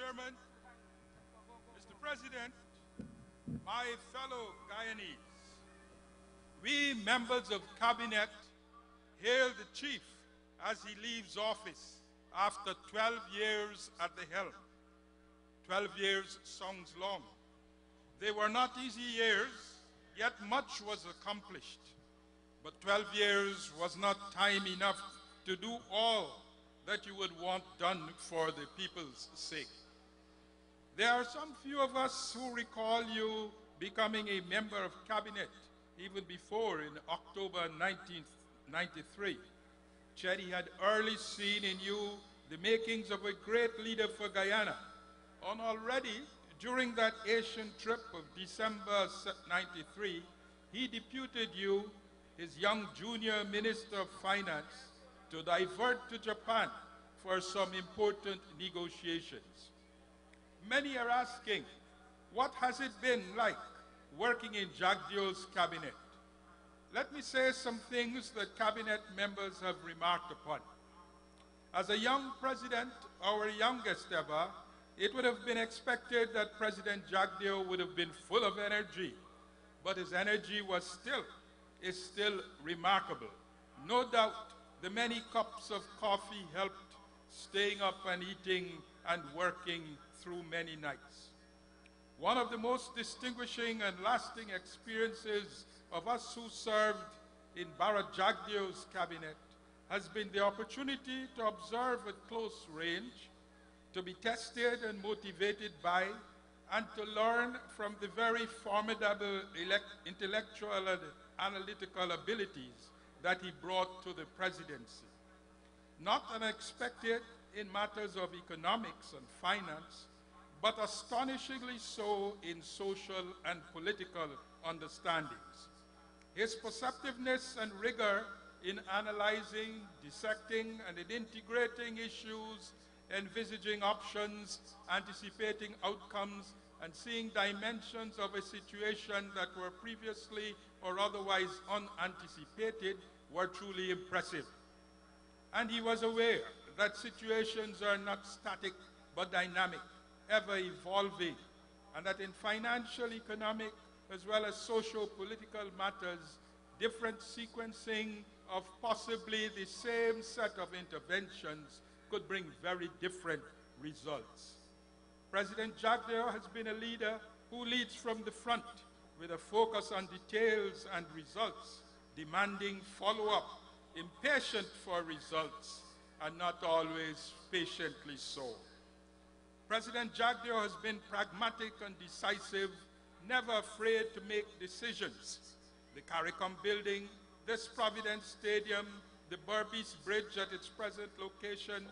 Chairman, Mr. President, my fellow Guyanese, we members of Cabinet hail the Chief as he leaves office after 12 years at the helm. 12 years sounds long. They were not easy years, yet much was accomplished. But 12 years was not time enough to do all that you would want done for the people's sake. There are some few of us who recall you becoming a member of Cabinet even before in October 1993. Chetty had early seen in you the makings of a great leader for Guyana. And already during that Asian trip of December 93, he deputed you, his young junior Minister of Finance, to divert to Japan for some important negotiations. Many are asking, what has it been like working in Jagdeo's cabinet? Let me say some things that cabinet members have remarked upon. As a young president, our youngest ever, it would have been expected that President Jagdeo would have been full of energy, but his energy is still remarkable. No doubt the many cups of coffee helped staying up and eating and working through many nights. One of the most distinguishing and lasting experiences of us who served in President Jagdeo's cabinet has been the opportunity to observe at close range, to be tested and motivated by, and to learn from the very formidable intellectual and analytical abilities that he brought to the presidency. Not unexpected in matters of economics and finance, but astonishingly so in social and political understandings. His perceptiveness and rigor in analyzing, dissecting, and in integrating issues, envisaging options, anticipating outcomes, and seeing dimensions of a situation that were previously or otherwise unanticipated were truly impressive. And he was aware that situations are not static but dynamic, ever evolving, and that in financial, economic, as well as socio-political matters, different sequencing of possibly the same set of interventions could bring very different results. President Jagdeo has been a leader who leads from the front with a focus on details and results, demanding follow-up, impatient for results, and not always patiently so. President Jagdeo has been pragmatic and decisive, never afraid to make decisions. The CARICOM building, this Providence Stadium, the Berbice Bridge at its present location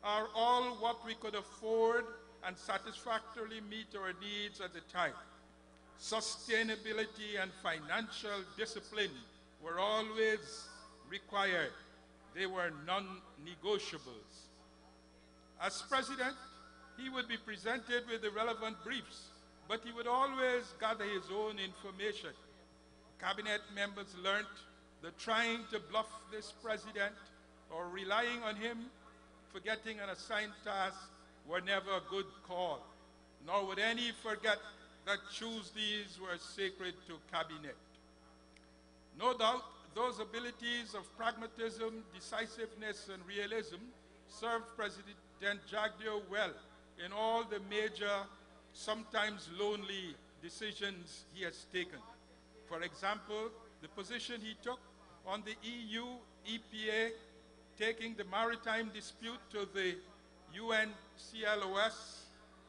are all what we could afford and satisfactorily meet our needs at the time. Sustainability and financial discipline were always required. They were non-negotiables. As president, he would be presented with the relevant briefs, but he would always gather his own information. Cabinet members learned that trying to bluff this president or relying on him, forgetting an assigned task, were never a good call, nor would any forget that Tuesdays were sacred to cabinet. No doubt, those abilities of pragmatism, decisiveness, and realism served President Jagdeo well in all the major, sometimes lonely decisions he has taken. For example, the position he took on the EU EPA, taking the maritime dispute to the UNCLOS,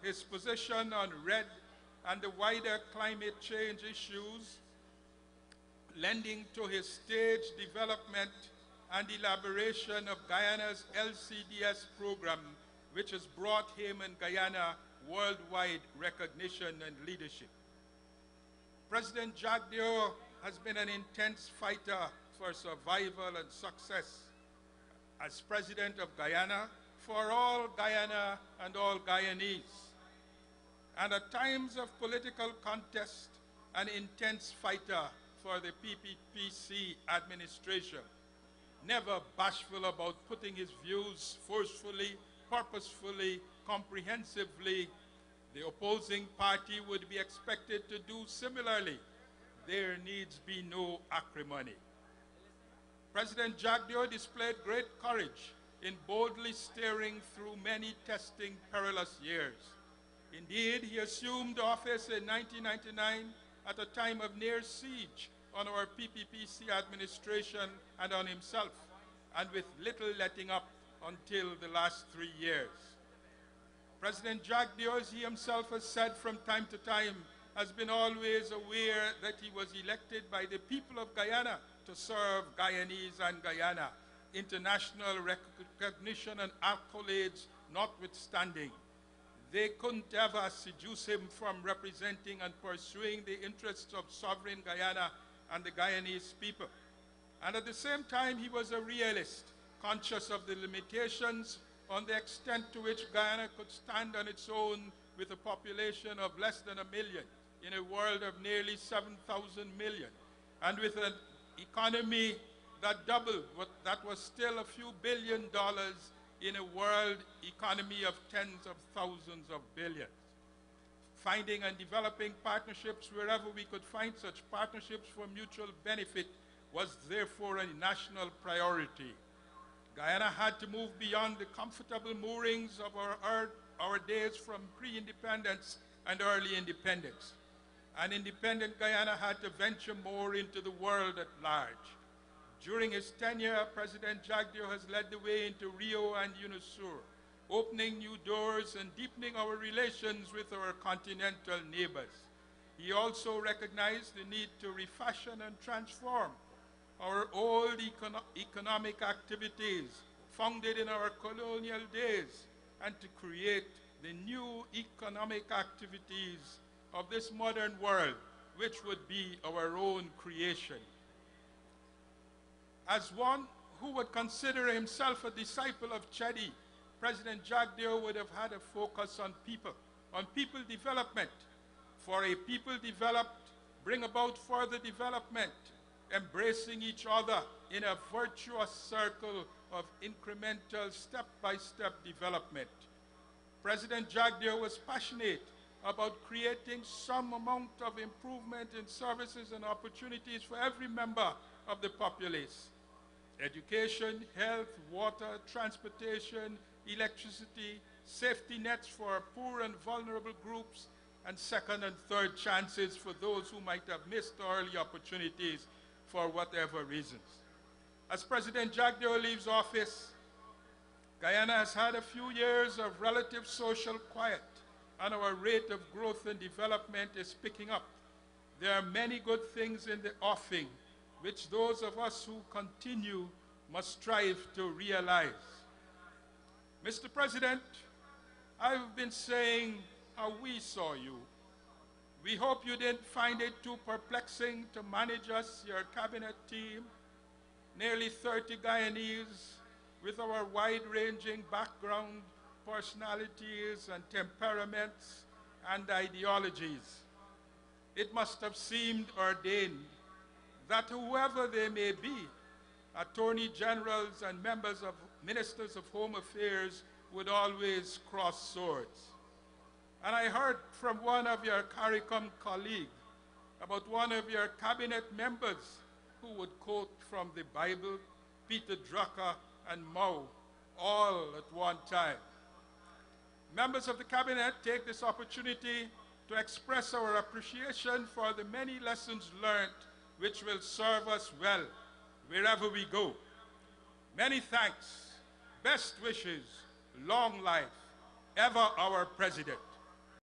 his position on RED and the wider climate change issues, lending to his staged development and elaboration of Guyana's LCDS program, which has brought him and Guyana worldwide recognition and leadership. President Jagdeo has been an intense fighter for survival and success. As President of Guyana, for all Guyana and all Guyanese. And at times of political contest, an intense fighter for the PPPC administration, never bashful about putting his views forcefully purposefully, comprehensively, the opposing party would be expected to do similarly. There needs be no acrimony. President Jagdeo displayed great courage in boldly steering through many testing, perilous years. Indeed, he assumed office in 1999 at a time of near siege on our PPPC administration and on himself, and with little letting up until the last 3 years. President Jagdeo, as he himself has said from time to time, has been always aware that he was elected by the people of Guyana to serve Guyanese and Guyana, international recognition and accolades notwithstanding. They couldn't ever seduce him from representing and pursuing the interests of sovereign Guyana and the Guyanese people. And at the same time, he was a realist, conscious of the limitations on the extent to which Guyana could stand on its own with a population of less than 1 million in a world of nearly 7,000 million, and with an economy that doubled what that was still a few $1 billion in a world economy of tens of thousands of billions. Finding and developing partnerships wherever we could find such partnerships for mutual benefit was therefore a national priority. Guyana had to move beyond the comfortable moorings of our days from pre-independence and early independence. And independent Guyana had to venture more into the world at large. During his tenure, President Jagdeo has led the way into Rio and UNISUR, opening new doors and deepening our relations with our continental neighbors. He also recognized the need to refashion and transform our old economic activities founded in our colonial days, and to create the new economic activities of this modern world, which would be our own creation. As one who would consider himself a disciple of Chedi, President Jagdeo would have had a focus on people development. For a people developed, bring about further development, embracing each other in a virtuous circle of incremental step-by-step development. President Jagdeo was passionate about creating some amount of improvement in services and opportunities for every member of the populace. Education, health, water, transportation, electricity, safety nets for poor and vulnerable groups, and second and third chances for those who might have missed early opportunities for whatever reasons. As President Jagdeo leaves office, Guyana has had a few years of relative social quiet, and our rate of growth and development is picking up. There are many good things in the offing, which those of us who continue must strive to realize. Mr. President, I've been saying how we saw you. We hope you didn't find it too perplexing to manage us, your cabinet team, nearly 30 Guyanese with our wide-ranging background, personalities and temperaments and ideologies. It must have seemed ordained that whoever they may be, attorney generals and ministers of home affairs, would always cross swords. And I heard from one of your CARICOM colleagues about one of your cabinet members who would quote from the Bible, Peter Drucker and Mao, all at one time. Members of the cabinet take this opportunity to express our appreciation for the many lessons learned which will serve us well wherever we go. Many thanks, best wishes, long life, ever our President.